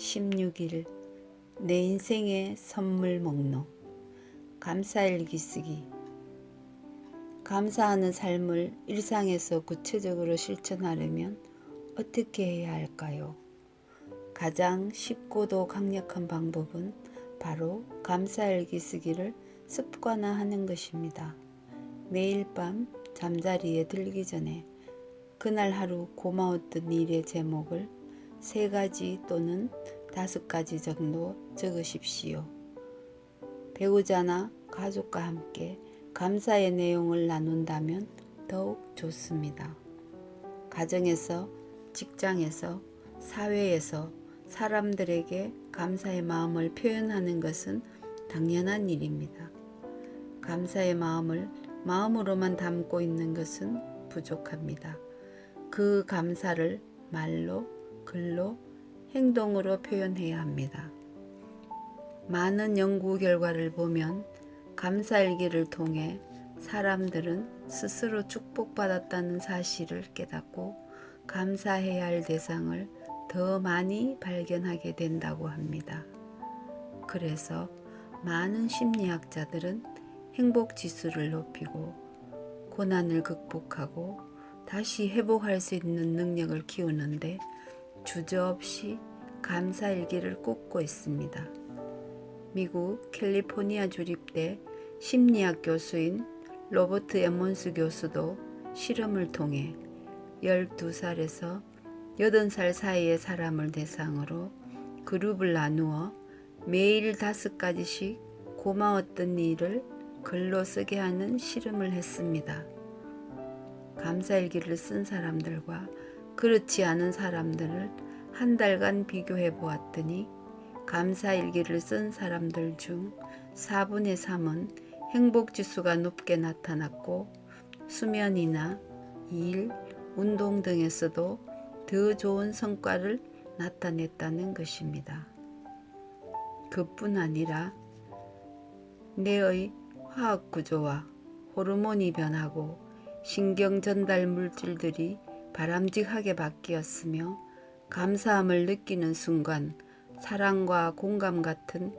16일 내 인생의 선물 목록. 감사일기 쓰기. 감사하는 삶을 일상에서 구체적으로 실천하려면 어떻게 해야 할까요? 가장 쉽고도 강력한 방법은 바로 감사일기 쓰기를 습관화하는 것입니다. 매일 밤 잠자리에 들기 전에 그날 하루 고마웠던 일의 제목을 3가지 또는 5가지 정도 적으십시오. 배우자나 가족과 함께 감사의 내용을 나눈다면 더욱 좋습니다. 가정에서, 직장에서, 사회에서 사람들에게 감사의 마음을 표현하는 것은 당연한 일입니다. 감사의 마음을 마음으로만 담고 있는 것은 부족합니다. 그 감사를 말로, 글로, 행동으로 표현해야 합니다. 많은 연구 결과를 보면 감사일기를 통해 사람들은 스스로 축복받았다는 사실을 깨닫고 감사해야 할 대상을 더 많이 발견하게 된다고 합니다. 그래서 많은 심리학자들은 행복지수를 높이고 고난을 극복하고 다시 회복할 수 있는 능력을 키우는데 주저없이 감사일기를 꽂고 있습니다. 미국 캘리포니아 주립대 심리학 교수인 로버트 에몬스 교수도 실험을 통해 12살에서 80살 사이의 사람을 대상으로 그룹을 나누어 매일 5가지씩 고마웠던 일을 글로 쓰게 하는 실험을 했습니다. 감사일기를 쓴 사람들과 그렇지 않은 사람들을 한 달간 비교해 보았더니 감사일기를 쓴 사람들 중 4분의 3은 행복지수가 높게 나타났고 수면이나 일, 운동 등에서도 더 좋은 성과를 나타냈다는 것입니다. 그뿐 아니라 뇌의 화학 구조와 호르몬이 변하고 신경 전달 물질들이 바람직하게 바뀌었으며 감사함을 느끼는 순간 사랑과 공감 같은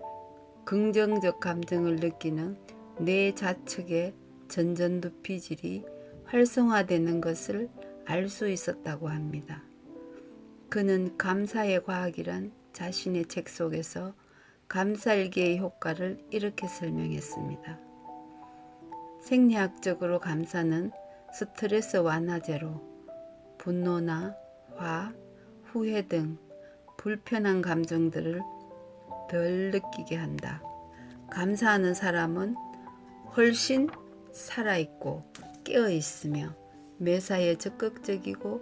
긍정적 감정을 느끼는 뇌 좌측의 전전두피질이 활성화되는 것을 알 수 있었다고 합니다. 그는 감사의 과학이란 자신의 책 속에서 감사일기의 효과를 이렇게 설명했습니다. 생리학적으로 감사는 스트레스 완화제로 분노나 화, 후회 등 불편한 감정들을 덜 느끼게 한다. 감사하는 사람은 훨씬 살아있고 깨어있으며 매사에 적극적이고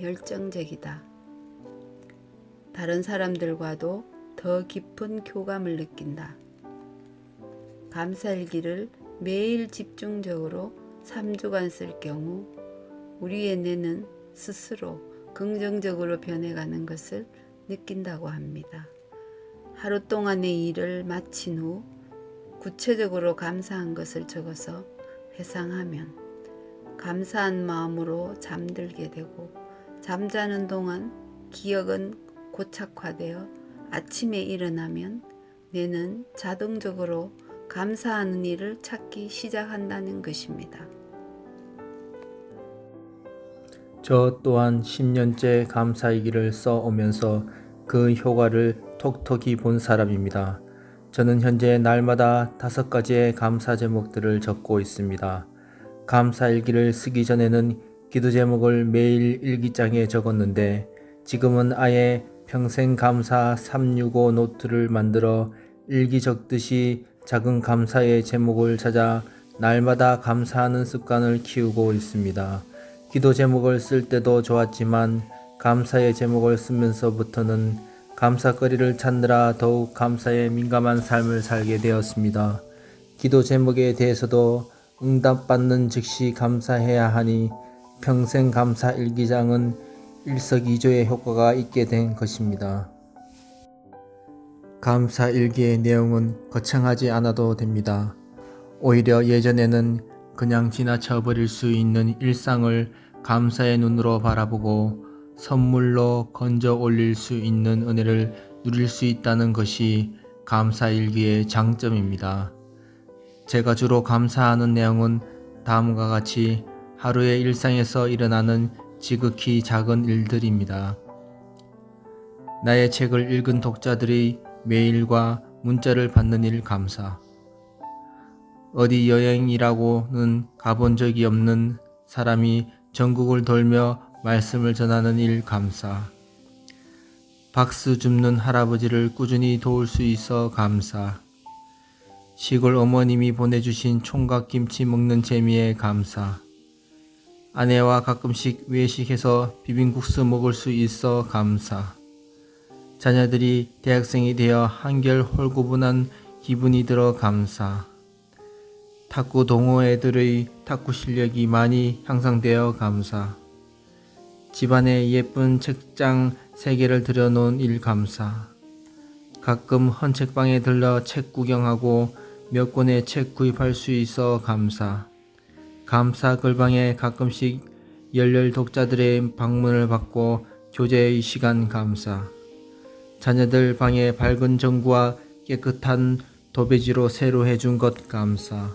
열정적이다. 다른 사람들과도 더 깊은 교감을 느낀다. 감사일기를 매일 집중적으로 3주간 쓸 경우 우리의 뇌는 스스로 긍정적으로 변해가는 것을 느낀다고 합니다. 하루 동안의 일을 마친 후 구체적으로 감사한 것을 적어서 회상하면 감사한 마음으로 잠들게 되고 잠자는 동안 기억은 고착화되어 아침에 일어나면 뇌는 자동적으로 감사하는 일을 찾기 시작한다는 것입니다. 저 또한 10년째 감사일기를 써오면서 그 효과를 톡톡히 본 사람입니다. 저는 현재 날마다 5가지의 감사 제목들을 적고 있습니다. 감사일기를 쓰기 전에는 기도 제목을 매일 일기장에 적었는데 지금은 아예 평생 감사 365 노트를 만들어 일기 적듯이 작은 감사의 제목을 찾아 날마다 감사하는 습관을 키우고 있습니다. 기도 제목을 쓸 때도 좋았지만 감사의 제목을 쓰면서부터는 감사거리를 찾느라 더욱 감사에 민감한 삶을 살게 되었습니다. 기도 제목에 대해서도 응답받는 즉시 감사해야 하니 평생 감사 일기장은 일석이조의 효과가 있게 된 것입니다. 감사 일기의 내용은 거창하지 않아도 됩니다. 오히려 예전에는 그냥 지나쳐 버릴 수 있는 일상을 감사의 눈으로 바라보고 선물로 건져 올릴 수 있는 은혜를 누릴 수 있다는 것이 감사일기의 장점입니다. 제가 주로 감사하는 내용은 다음과 같이 하루의 일상에서 일어나는 지극히 작은 일들입니다. 나의 책을 읽은 독자들의 메일과 문자를 받는 일 감사. 어디 여행이라고는 가본 적이 없는 사람이 전국을 돌며 말씀을 전하는 일 감사. 박스 줍는 할아버지를 꾸준히 도울 수 있어 감사. 시골 어머님이 보내주신 총각김치 먹는 재미에 감사. 아내와 가끔씩 외식해서 비빔국수 먹을 수 있어 감사. 자녀들이 대학생이 되어 한결 홀구분한 기분이 들어 감사. 탁구 동호회들의 탁구 실력이 많이 향상되어 감사. 집안에 예쁜 책장 3개를 들여놓은 일 감사. 가끔 헌책방에 들러 책 구경하고 몇 권의 책 구입할 수 있어 감사. 감사 글방에 가끔씩 열렬 독자들의 방문을 받고 교제의 시간 감사. 자녀들 방에 밝은 전구와 깨끗한 도배지로 새로 해준 것 감사.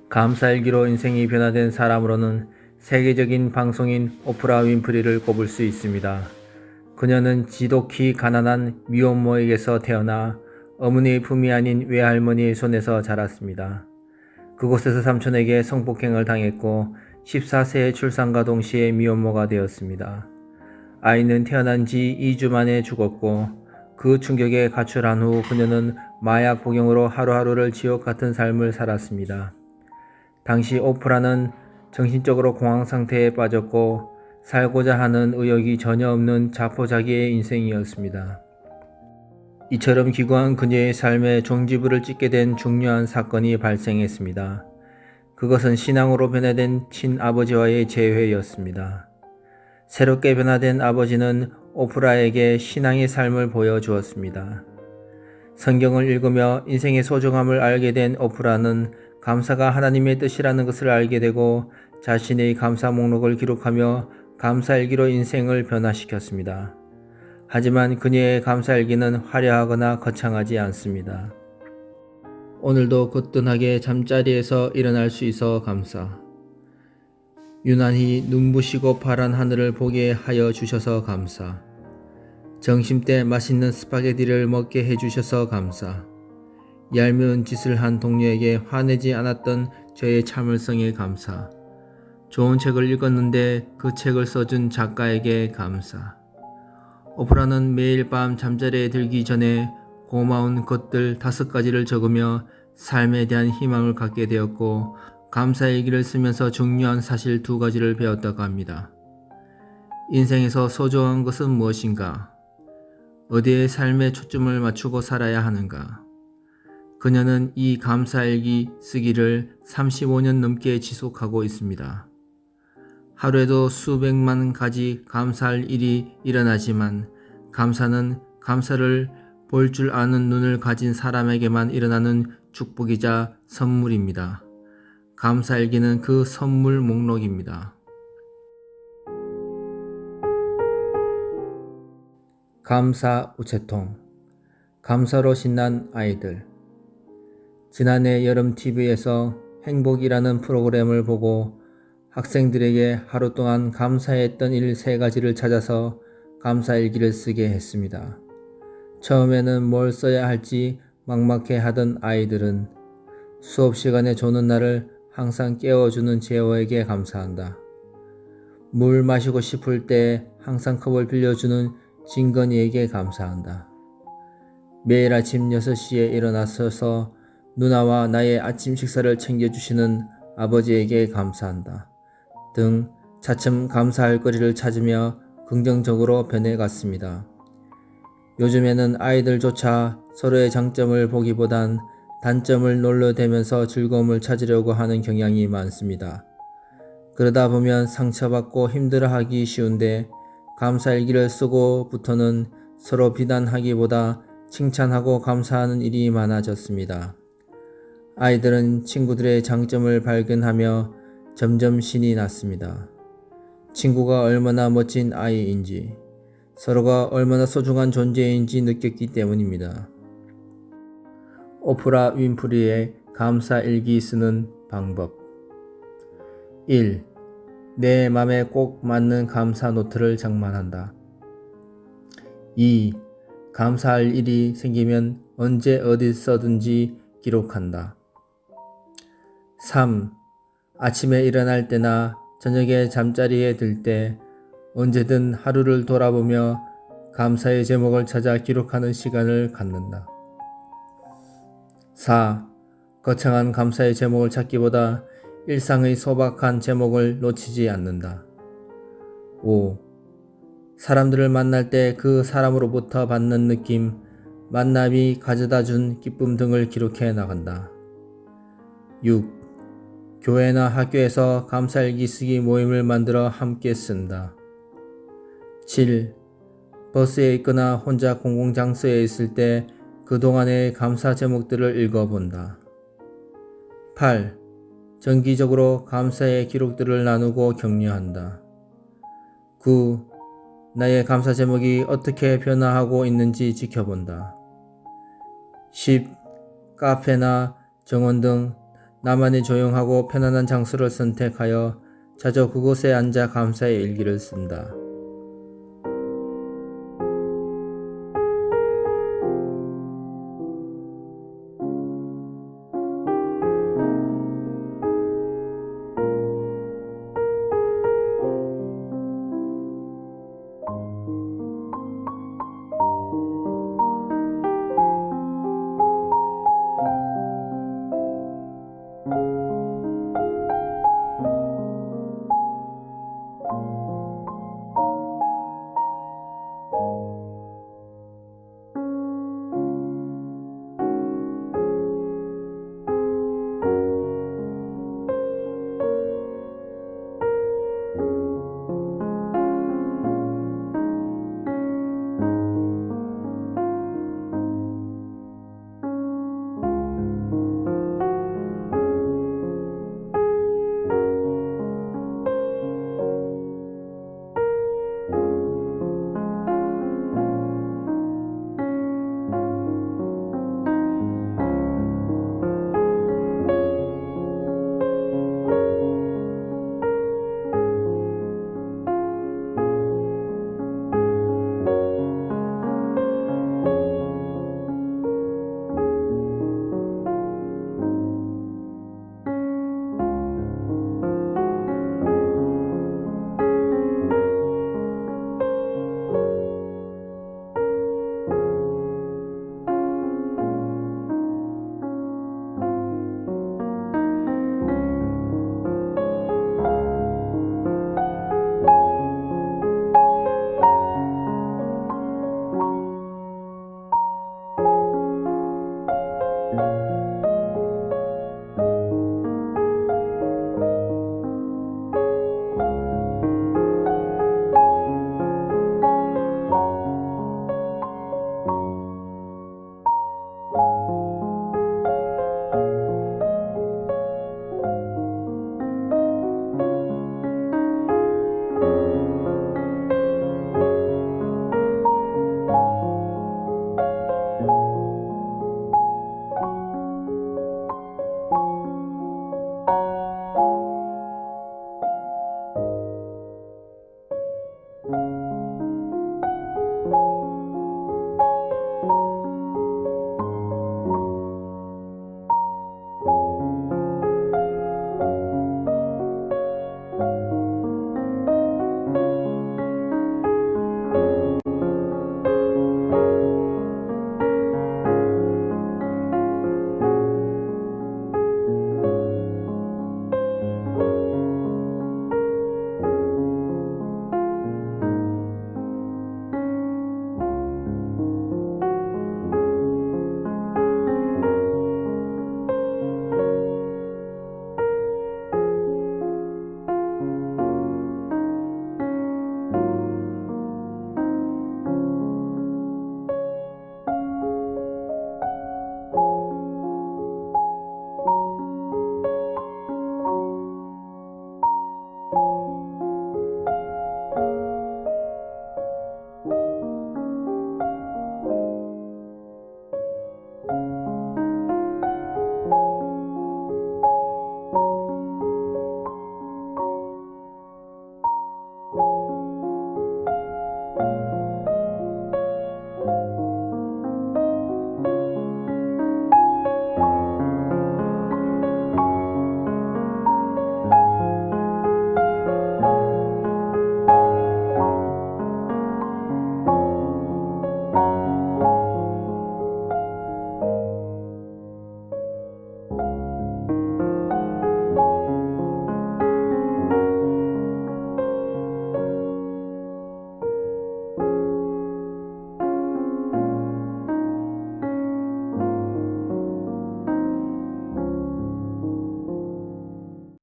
감사일기로 인생이 변화된 사람으로는 세계적인 방송인 오프라 윈프리를 꼽을 수 있습니다. 그녀는 지독히 가난한 미혼모에게서 태어나 어머니의 품이 아닌 외할머니의 손에서 자랐습니다. 그곳에서 삼촌에게 성폭행을 당했고 14세의 출산과 동시에 미혼모가 되었습니다. 아이는 태어난 지 2주 만에 죽었고 그 충격에 가출한 후 그녀는 마약 복용으로 하루하루를 지옥 같은 삶을 살았습니다. 당시 오프라는 정신적으로 공황 상태에 빠졌고 살고자 하는 의욕이 전혀 없는 자포자기의 인생이었습니다. 이처럼 기구한 그녀의 삶에 종지부를 찍게 된 중요한 사건이 발생했습니다. 그것은 신앙으로 변화된 친아버지와의 재회였습니다. 새롭게 변화된 아버지는 오프라에게 신앙의 삶을 보여주었습니다. 성경을 읽으며 인생의 소중함을 알게 된 오프라는 감사가 하나님의 뜻이라는 것을 알게 되고 자신의 감사 목록을 기록하며 감사일기로 인생을 변화시켰습니다. 하지만 그녀의 감사일기는 화려하거나 거창하지 않습니다. 오늘도 거뜬하게 잠자리에서 일어날 수 있어 감사. 유난히 눈부시고 파란 하늘을 보게 하여 주셔서 감사. 점심때 맛있는 스파게티를 먹게 해주셔서 감사. 얄미운 짓을 한 동료에게 화내지 않았던 저의 참을성에 감사. 좋은 책을 읽었는데 그 책을 써준 작가에게 감사. 오프라는 매일 밤 잠자리에 들기 전에 고마운 것들 5가지를 적으며 삶에 대한 희망을 갖게 되었고 감사일기를 쓰면서 중요한 사실 2가지를 배웠다고 합니다. 인생에서 소중한 것은 무엇인가? 어디에 삶의 초점을 맞추고 살아야 하는가? 그녀는 이 감사일기 쓰기를 35년 넘게 지속하고 있습니다. 하루에도 수백만 가지 감사할 일이 일어나지만 감사는 감사를 볼 줄 아는 눈을 가진 사람에게만 일어나는 축복이자 선물입니다. 감사일기는 그 선물 목록입니다. 감사 우체통. 감사로 신난 아이들. 지난해 여름 TV에서 행복이라는 프로그램을 보고 학생들에게 하루 동안 감사했던 일 3가지를 찾아서 감사일기를 쓰게 했습니다. 처음에는 뭘 써야 할지 막막해 하던 아이들은 수업 시간에 조는 나를 항상 깨워주는 제어에게 감사한다. 물 마시고 싶을 때 항상 컵을 빌려주는 진건이에게 감사한다. 매일 아침 6시에 일어나서서 누나와 나의 아침 식사를 챙겨주시는 아버지에게 감사한다. 등 차츰 감사할 거리를 찾으며 긍정적으로 변해갔습니다. 요즘에는 아이들조차 서로의 장점을 보기보단 단점을 놀려대면서 즐거움을 찾으려고 하는 경향이 많습니다. 그러다 보면 상처받고 힘들어하기 쉬운데 감사일기를 쓰고부터는 서로 비난하기보다 칭찬하고 감사하는 일이 많아졌습니다. 아이들은 친구들의 장점을 발견하며 점점 신이 났습니다. 친구가 얼마나 멋진 아이인지, 서로가 얼마나 소중한 존재인지 느꼈기 때문입니다. 오프라 윈프리의 감사 일기 쓰는 방법. 1. 내 맘에 꼭 맞는 감사 노트를 장만한다. 2. 감사할 일이 생기면 언제 어디서든지 기록한다. 3. 아침에 일어날 때나 저녁에 잠자리에 들 때 언제든 하루를 돌아보며 감사의 제목을 찾아 기록하는 시간을 갖는다. 4. 거창한 감사의 제목을 찾기보다 일상의 소박한 제목을 놓치지 않는다. 5. 사람들을 만날 때 그 사람으로부터 받는 느낌, 만남이 가져다 준 기쁨 등을 기록해 나간다. 6. 교회나 학교에서 감사일기 쓰기 모임을 만들어 함께 쓴다. 7. 버스에 있거나 혼자 공공장소에 있을 때 그동안의 감사 제목들을 읽어본다. 8. 정기적으로 감사의 기록들을 나누고 격려한다. 9. 나의 감사 제목이 어떻게 변화하고 있는지 지켜본다. 10. 카페나 정원 등 나만의 조용하고 편안한 장소를 선택하여 자주 그곳에 앉아 감사의 일기를 쓴다.